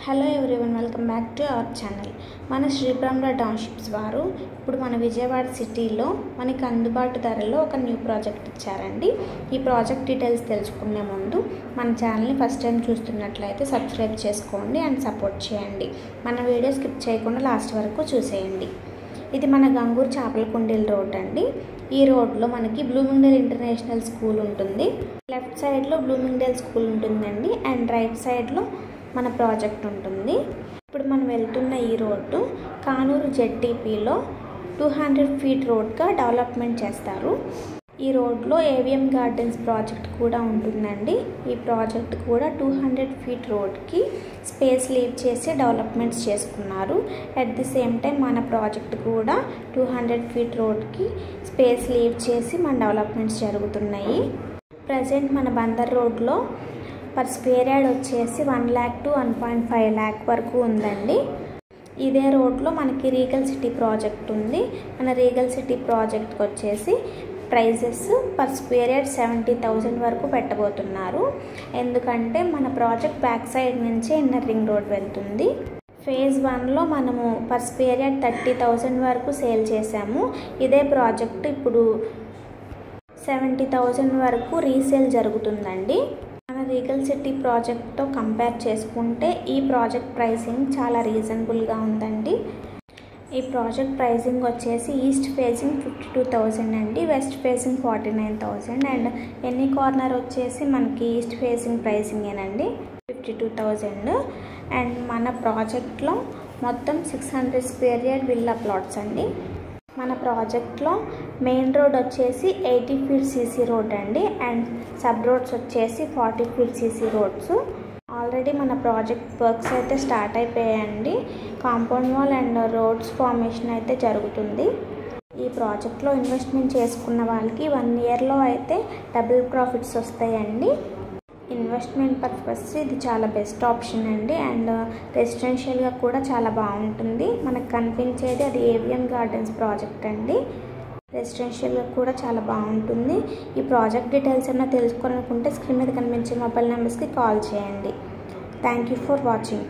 Hello everyone, welcome back to our channel. మన శ్రీబ్రహ్మరా townships వారు ఇప్పుడు మన విజయవాడ సిటీలో మనకి అందుబాటు ధరలో ఒక న్యూ ప్రాజెక్ట్ ఇచ్చారండి. ఈ ప్రాజెక్ట్ డీటెయిల్స్ తెలుసుకునే ముందు మన ఛానల్ని ఫస్ట్ టైం చూస్తున్నట్లయితే సబ్స్క్రైబ్ చేసుకోండి అండ్ సపోర్ట్ చేయండి. మన వీడియో స్కిప్ చేయకుండా లాస్ట్ వరకు చూసేయండి. ఇది మన గంగూరు చాపలకుండీల రోడ్ అండి. ఈ రోడ్లో మనకి బ్లూమింగ్డేల్ ఇంటర్నేషనల్ స్కూల్ ఉంటుంది. లెఫ్ట్ సైడ్లో బ్లూమింగ్డేల్ స్కూల్ ఉంటుందండి అండ్ రైట్ సైడ్లో మన ప్రాజెక్ట్ ఉంటుంది. ఇప్పుడు మనం వెళ్తున్న ఈ రోడ్డు కానూరు జెడ్టీపీలో 200 ఫీట్ రోడ్గా డెవలప్మెంట్ చేస్తారు. ఈ రోడ్లో ఏవిఎం గార్డెన్స్ ప్రాజెక్ట్ కూడా ఉంటుందండి. ఈ ప్రాజెక్ట్ కూడా 200 ఫీట్ రోడ్కి స్పేస్ లీవ్ చేసి డెవలప్మెంట్స్ చేసుకున్నారు. అట్ ది సేమ్ టైం మన ప్రాజెక్ట్ కూడా 200 ఫీట్ రోడ్కి స్పేస్ లీవ్ చేసి మన డెవలప్మెంట్స్ జరుగుతున్నాయి. ప్రజెంట్ మన బందర్ రోడ్లో పర్ స్క్వేర్ యార్డ్ వచ్చేసి 1 lakh to 1.5 lakh వరకు ఉందండి. ఇదే రోడ్లో మనకి రీగల్ సిటీ ప్రాజెక్ట్ ఉంది. మన రీగల్ సిటీ ప్రాజెక్ట్కి వచ్చేసి ప్రైజెస్ పర్ స్క్వేర్ యార్డ్ 70,000 వరకు పెట్టబోతున్నారు. ఎందుకంటే మన ప్రాజెక్ట్ బ్యాక్ సైడ్ నుంచే ఇన్నర్ రింగ్ రోడ్ వెళ్తుంది. ఫేజ్ 1లో మనము పర్ స్క్వేర్ యార్డ్ 30,000 వరకు సేల్ చేసాము. ఇదే ప్రాజెక్ట్ ఇప్పుడు 70,000 వరకు రీసేల్ జరుగుతుందండి. మన రీగల్ సిటీ ప్రాజెక్ట్తో కంపేర్ చేసుకుంటే ఈ ప్రాజెక్ట్ ప్రైసింగ్ చాలా రీజనబుల్గా ఉందండి. ఈ ప్రాజెక్ట్ ప్రైసింగ్ వచ్చేసి ఈస్ట్ ఫేసింగ్ 52,000 అండి, west facing 49,000 and any corner వచ్చేసి మనకి ఈస్ట్ ఫేసింగ్ ప్రైసింగేనండి 52,000. అండ్ మన ప్రాజెక్ట్లో మొత్తం 600 స్క్వేర్ యార్డ్ విల్లా ప్లాట్స్ అండి. మన ప్రాజెక్ట్లో మెయిన్ రోడ్ వచ్చేసి 80 ఫీట్ సీసీ రోడ్ అండి అండ్ సబ్ రోడ్స్ వచ్చేసి 40 ఫీట్ సీసీ రోడ్స్. ఆల్రెడీ మన ప్రాజెక్ట్ వర్క్స్ అయితే స్టార్ట్ అయిపోయాయండి. Compound wall and roads formation అయితే జరుగుతుంది. ఈ ప్రాజెక్ట్లో ఇన్వెస్ట్మెంట్ చేసుకున్న వాళ్ళకి 1 ఇయర్లో అయితే డబుల్ ప్రాఫిట్స్ వస్తాయండి. ఇన్వెస్ట్మెంట్ పర్పస్ ఇది చాలా బెస్ట్ ఆప్షన్ అండి అండ్ రెసిడెన్షియల్గా కూడా చాలా బాగుంటుంది. మనకు కనిపించేది అది ఏవిఎం గార్డెన్స్ ప్రాజెక్ట్ అండి. రెసిడెన్షియల్గా కూడా చాలా బాగుంటుంది. ఈ ప్రాజెక్ట్ డీటెయిల్స్ ఏమైనా తెలుసుకోవాలనుకుంటే స్క్రీన్ మీద కనిపించే మొబైల్ నెంబర్స్కి కాల్ చేయండి. Thank you for watching.